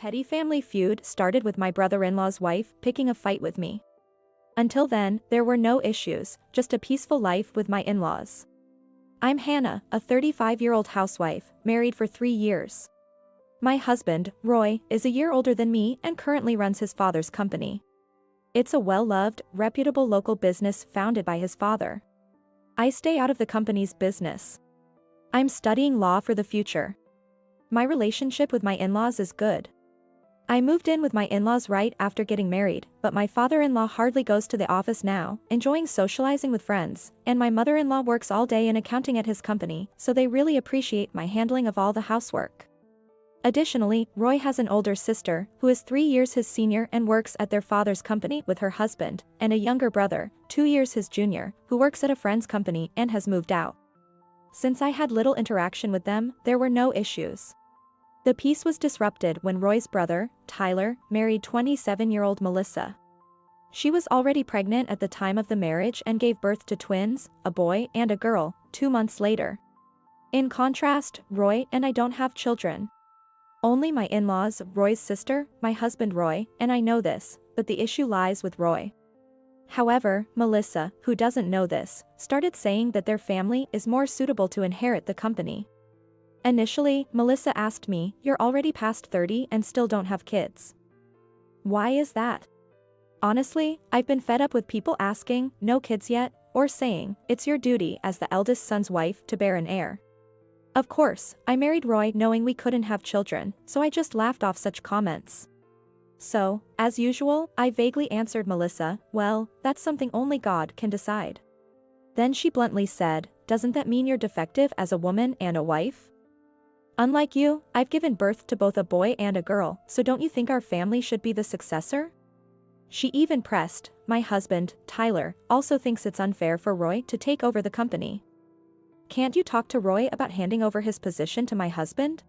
petty family feud started with my brother-in-law's wife picking a fight with me. Until then, there were no issues, just a peaceful life with my in-laws. I'm Hannah, a 35-year-old housewife, married for 3 years. My husband, Roy, is a year older than me and currently runs his father's company. It's a well-loved, reputable local business founded by his father. I stay out of the company's business. I'm studying law for the future. My relationship with my in-laws is good. I moved in with my in-laws right after getting married, but my father-in-law hardly goes to the office now, enjoying socializing with friends, and my mother-in-law works all day in accounting at his company, so they really appreciate my handling of all the housework. Additionally, Roy has an older sister, who is 3 years his senior and works at their father's company with her husband, and a younger brother, 2 years his junior, who works at a friend's company and has moved out. Since I had little interaction with them, there were no issues. The peace was disrupted when Roy's brother, Tyler, married 27-year-old Melissa. She was already pregnant at the time of the marriage and gave birth to twins, a boy and a girl, 2 months later. In contrast, Roy and I don't have children. Only my in-laws, Roy's sister, my husband Roy, and I know this, but the issue lies with Roy. However, Melissa, who doesn't know this, started saying that their family is more suitable to inherit the company. Initially, Melissa asked me, "You're already past 30 and still don't have kids. Why is that?" Honestly, I've been fed up with people asking, "No kids yet?" or saying, "It's your duty as the eldest son's wife to bear an heir." Of course, I married Roy knowing we couldn't have children, so I just laughed off such comments. So, as usual, I vaguely answered Melissa, "Well, that's something only God can decide." Then she bluntly said, "Doesn't that mean you're defective as a woman and a wife? Unlike you, I've given birth to both a boy and a girl, so don't you think our family should be the successor?" She even pressed, "My husband, Tyler, also thinks it's unfair for Roy to take over the company. Can't you talk to Roy about handing over his position to my husband?"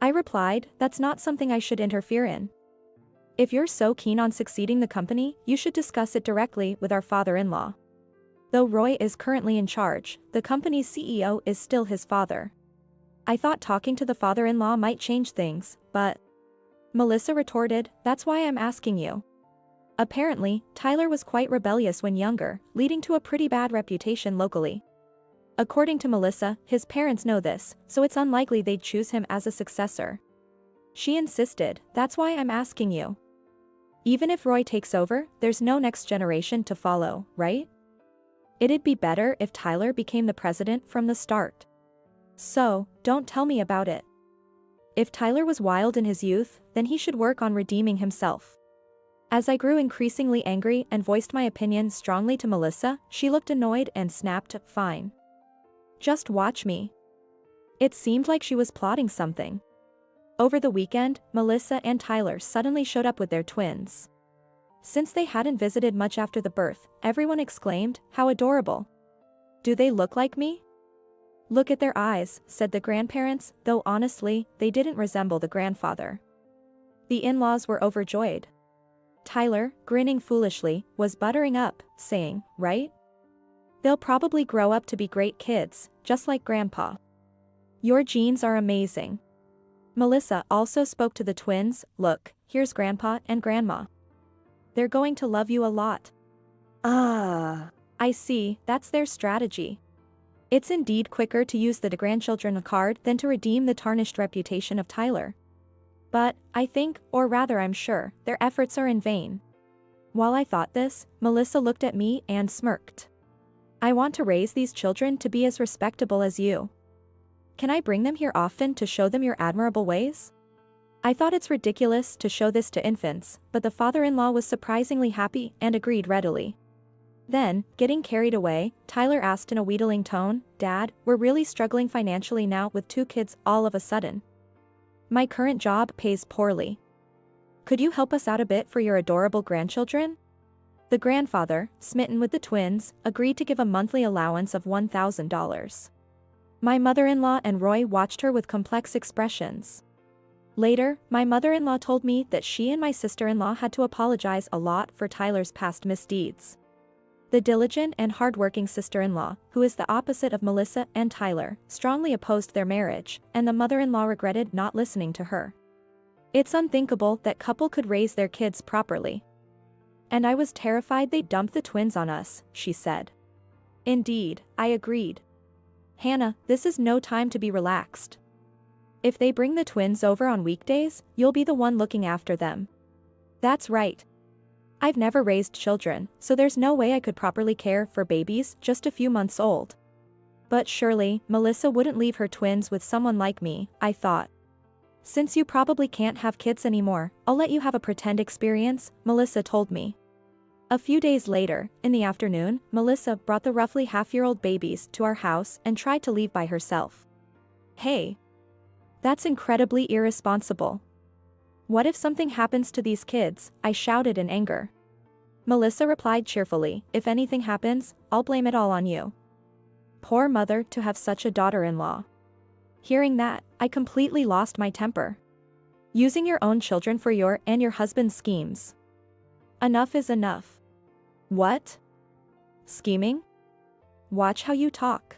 I replied, "That's not something I should interfere in. If you're so keen on succeeding the company, you should discuss it directly with our father-in-law. Though Roy is currently in charge, the company's CEO is still his father. I thought talking to the father-in-law might change things, but..." Melissa retorted, "That's why I'm asking you." Apparently, Tyler was quite rebellious when younger, leading to a pretty bad reputation locally. According to Melissa, his parents know this, so it's unlikely they'd choose him as a successor. She insisted, "That's why I'm asking you. Even if Roy takes over, there's no next generation to follow, right? It'd be better if Tyler became the president from the start. So, don't tell me about it. If Tyler was wild in his youth, then he should work on redeeming himself." As I grew increasingly angry and voiced my opinion strongly to Melissa, she looked annoyed and snapped, "Fine. Just watch me." It seemed like she was plotting something. Over the weekend, Melissa and Tyler suddenly showed up with their twins. Since they hadn't visited much after the birth, everyone exclaimed, "How adorable. Do they look like me?" "Look at their eyes," said the grandparents, though honestly, they didn't resemble the grandfather. The in-laws were overjoyed. Tyler, grinning foolishly, was buttering up, saying, "Right? They'll probably grow up to be great kids, just like Grandpa. Your genes are amazing." Melissa also spoke to the twins, "Look, here's Grandpa and Grandma. They're going to love you a lot." "Ah, I see, that's their strategy. It's indeed quicker to use the grandchildren card than to redeem the tarnished reputation of Tyler. But, I think, or rather I'm sure, their efforts are in vain." While I thought this, Melissa looked at me and smirked. "I want to raise these children to be as respectable as you. Can I bring them here often to show them your admirable ways?" I thought it's ridiculous to show this to infants, but the father-in-law was surprisingly happy and agreed readily. Then, getting carried away, Tyler asked in a wheedling tone, "Dad, we're really struggling financially now with 2 kids all of a sudden. My current job pays poorly. Could you help us out a bit for your adorable grandchildren?" The grandfather, smitten with the twins, agreed to give a monthly allowance of $1,000. My mother-in-law and Roy watched her with complex expressions. Later, my mother-in-law told me that she and my sister-in-law had to apologize a lot for Tyler's past misdeeds. The diligent and hardworking sister-in-law, who is the opposite of Melissa and Tyler, strongly opposed their marriage, and the mother-in-law regretted not listening to her. It's unthinkable that couple could raise their kids properly. And I was terrified they'd dump the twins on us, she said. Indeed, I agreed. Hannah, this is no time to be relaxed. If they bring the twins over on weekdays, you'll be the one looking after them. That's right. I've never raised children, so there's no way I could properly care for babies just a few months old. But surely, Melissa wouldn't leave her twins with someone like me, I thought. Since you probably can't have kids anymore, I'll let you have a pretend experience, Melissa told me. A few days later, in the afternoon, Melissa brought the roughly half-year-old babies to our house and tried to leave by herself. Hey. That's incredibly irresponsible. What if something happens to these kids? I shouted in anger. Melissa replied cheerfully, if anything happens, I'll blame it all on you. Poor mother to have such a daughter-in-law. Hearing that, I completely lost my temper. Using your own children for your and your husband's schemes. Enough is enough. What? Scheming? Watch how you talk.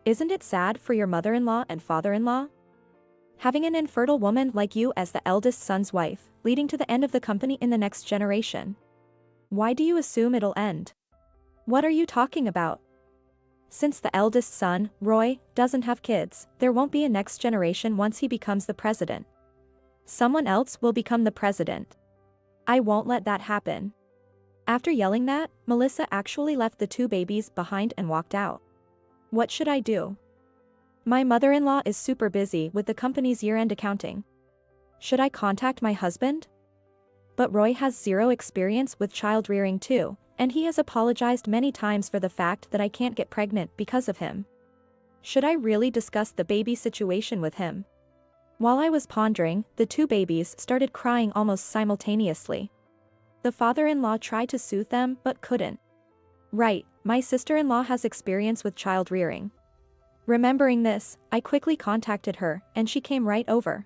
Isn't it sad for your mother-in-law and father-in-law? Having an infertile woman like you as the eldest son's wife, leading to the end of the company in the next generation. Why do you assume it'll end? What are you talking about? Since the eldest son, Roy, doesn't have kids, there won't be a next generation once he becomes the president. Someone else will become the president. I won't let that happen. After yelling that, Melissa actually left the two babies behind and walked out. What should I do? My mother-in-law is super busy with the company's year-end accounting. Should I contact my husband? But Roy has zero experience with child rearing too, and he has apologized many times for the fact that I can't get pregnant because of him. Should I really discuss the baby situation with him? While I was pondering, the two babies started crying almost simultaneously. The father-in-law tried to soothe them but couldn't. Right, my sister-in-law has experience with child rearing. Remembering this, I quickly contacted her, and she came right over.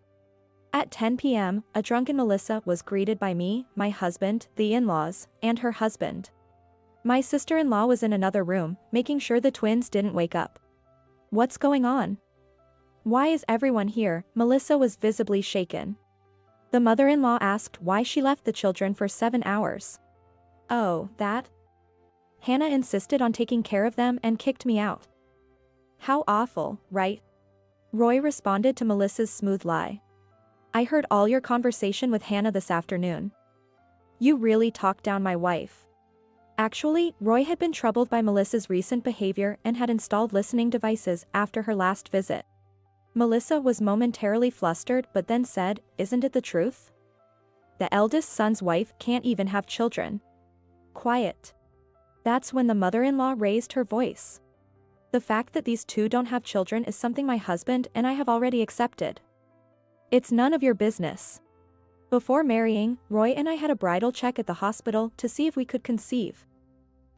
At 10 p.m., a drunken Melissa was greeted by me, my husband, the in-laws, and her husband. My sister-in-law was in another room, making sure the twins didn't wake up. What's going on? Why is everyone here? Melissa was visibly shaken. The mother-in-law asked why she left the children for 7 hours. Oh, that? Hannah insisted on taking care of them and kicked me out. How awful, right? Roy responded to Melissa's smooth lie. I heard all your conversation with Hannah this afternoon. You really talked down my wife. Actually, Roy had been troubled by Melissa's recent behavior and had installed listening devices after her last visit. Melissa was momentarily flustered but then said, isn't it the truth? The eldest son's wife can't even have children. Quiet. That's when the mother-in-law raised her voice. The fact that these two don't have children is something my husband and I have already accepted. It's none of your business. Before marrying, Roy and I had a bridal check at the hospital to see if we could conceive.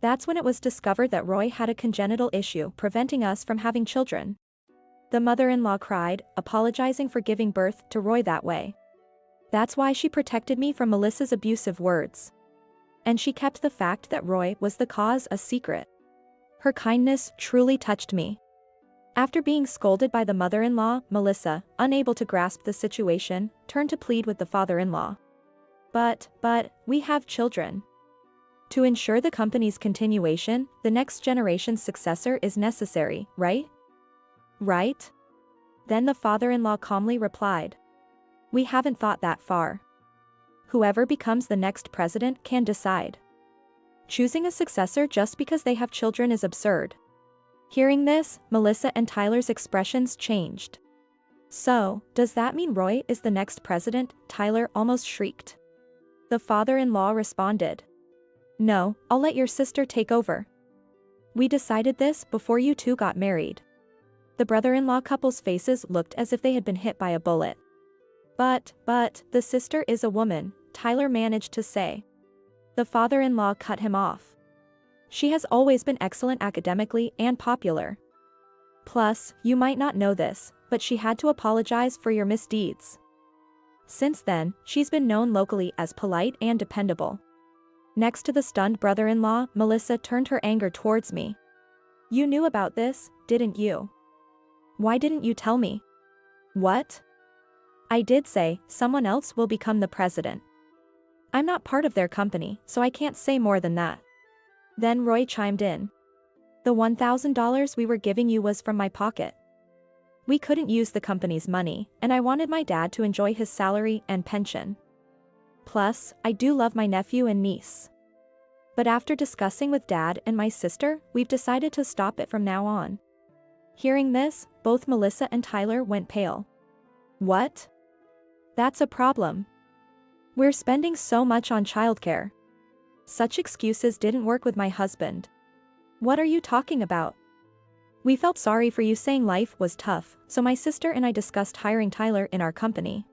That's when it was discovered that Roy had a congenital issue preventing us from having children. The mother-in-law cried, apologizing for giving birth to Roy that way. That's why she protected me from Melissa's abusive words. And she kept the fact that Roy was the cause a secret. Her kindness truly touched me. After being scolded by the mother-in-law, Melissa, unable to grasp the situation, turned to plead with the father-in-law. But, we have children. To ensure the company's continuation, the next generation's successor is necessary, right? Right? Then the father-in-law calmly replied. We haven't thought that far. Whoever becomes the next president can decide. Choosing a successor just because they have children is absurd. Hearing this, Melissa and Tyler's expressions changed. So, does that mean Roy is the next president? Tyler almost shrieked. The father-in-law responded. No, I'll let your sister take over. We decided this before you two got married. The brother-in-law couple's faces looked as if they had been hit by a bullet. But, the sister is a woman, Tyler managed to say. The father-in-law cut him off. She has always been excellent academically and popular. Plus, you might not know this, but she had to apologize for your misdeeds. Since then, she's been known locally as polite and dependable. Next to the stunned brother-in-law, Melissa turned her anger towards me. You knew about this, didn't you? Why didn't you tell me? What? I did say, someone else will become the president. I'm not part of their company, so I can't say more than that. Then Roy chimed in. The $1,000 we were giving you was from my pocket. We couldn't use the company's money, and I wanted my dad to enjoy his salary and pension. Plus, I do love my nephew and niece. But after discussing with Dad and my sister, we've decided to stop it from now on. Hearing this, both Melissa and Tyler went pale. What? That's a problem. We're spending so much on childcare. Such excuses didn't work with my husband. What are you talking about? We felt sorry for you saying life was tough, so my sister and I discussed hiring Tyler in our company.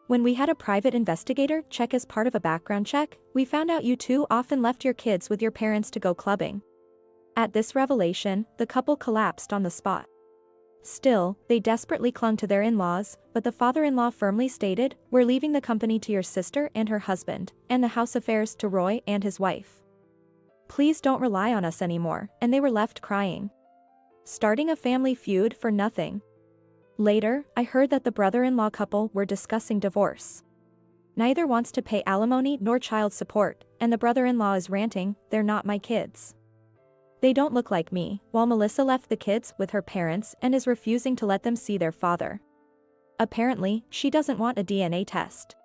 When we had a private investigator check as part of a background check, we found out you two often left your kids with your parents to go clubbing. At this revelation, the couple collapsed on the spot. Still, they desperately clung to their in-laws, but the father-in-law firmly stated, "We're leaving the company to your sister and her husband, and the house affairs to Roy and his wife. Please don't rely on us anymore," and they were left crying. Starting a family feud for nothing. Later, I heard that the brother-in-law couple were discussing divorce. Neither wants to pay alimony nor child support, and the brother-in-law is ranting, "They're not my kids. They don't look like me," while Melissa left the kids with her parents and is refusing to let them see their father. Apparently, she doesn't want a DNA test.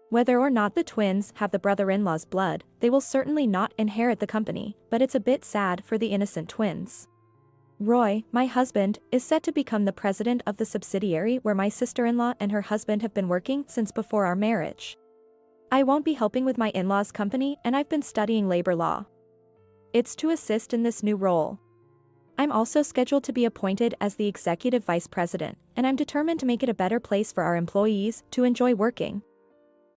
Whether or not the twins have the brother-in-law's blood, they will certainly not inherit the company, but it's a bit sad for the innocent twins. Roy, my husband, is set to become the president of the subsidiary where my sister-in-law and her husband have been working since before our marriage. I won't be helping with my in-laws' company, and I've been studying labor law. It's to assist in this new role. I'm also scheduled to be appointed as the executive vice president, and I'm determined to make it a better place for our employees to enjoy working.